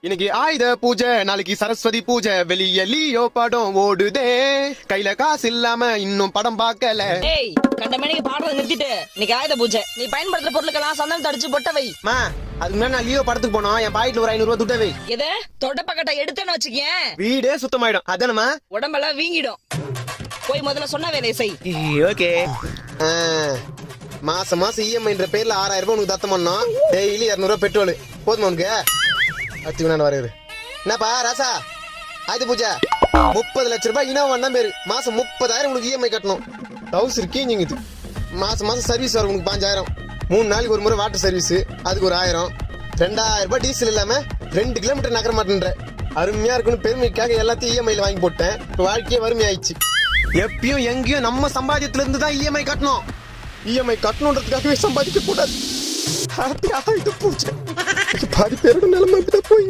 இன்னைக்கு ஆயுத பூஜை, நாளைக்கு சரஸ்வதி பூஜை, வெளிய லியோ படம் ஓடுதே, கையில காசு இல்லாம இன்னும் படம் பார்க்கல. ஏய், கண்டமேனிக்கு பாடுறத நிறுத்திட்டு இன்னைக்கு ஆயுத பூஜை, நீ பயன்படுத்துற பொருளுக்கெல்லாம் சந்தனம் தடிச்சு பொட்ட வை. மா, அதுக்கு முன்னாடி நான் லியோ படத்துக்கு போனோம், என் பாக்கெட்ல ஒரு 500 ரூபாய் துட்ட வை. எது தொட பக்கட்டை எடுத்தேன்னு வச்சுக்கேன், வீடே சுத்தமாயிடும். அதானமா? உடம்பெல்லாம் வீங்கிடும். போய் முதல்ல சொன்ன வேலையை செய். ஓகே. மாசம் மாசம் இஎம்ஐன்ற பேர்ல 6000 ரூபாய் உனக்கு தத்தம் பண்ணோம். டெய்லி 200 ரூபாய் பெட்ரோல் போதுமா உனக்கு? அத்தி வருது. என்னப்பா ராசா, ஆயுத பூஜை 30 லட்சம் ரூபாய் இனோவா தான் பேரு. மாசம் 30,000 உனக்கு இஎம்ஐ கட்டணும். ஹவுஸ் இருக்கீங்க. மாசம் மாசம் சர்வீஸ் வரும் உனக்கு 5000. 3 நாளைக்கு ஒரு முறை வாட்டர் சர்வீஸ், அதுக்கு ஒரு 1000. 2000 ரூபாய் டீசல் இல்லாம 2 கிலோமீட்டர் நகர மாட்டேன்ற. அருமையா இருக்குன்னு பெருமைக்காக எல்லாத்தையும் இஎம்ஐல வாங்கி போட்டேன். வாழ்க்கையே வறுமையாயிடுச்சு. எப்பயும் எங்கேயும் நம்ம சம்பாதியத்துல இருந்து தான் இஎம்ஐ கட்டணும். இஎம்ஐ கட்டணுன்றதுக்காகவே சம்பாதிக்க கூடாது. ஹாப்பி ஆயிட்டு பூஜை. பாதி பேரோட நிலைமை போய்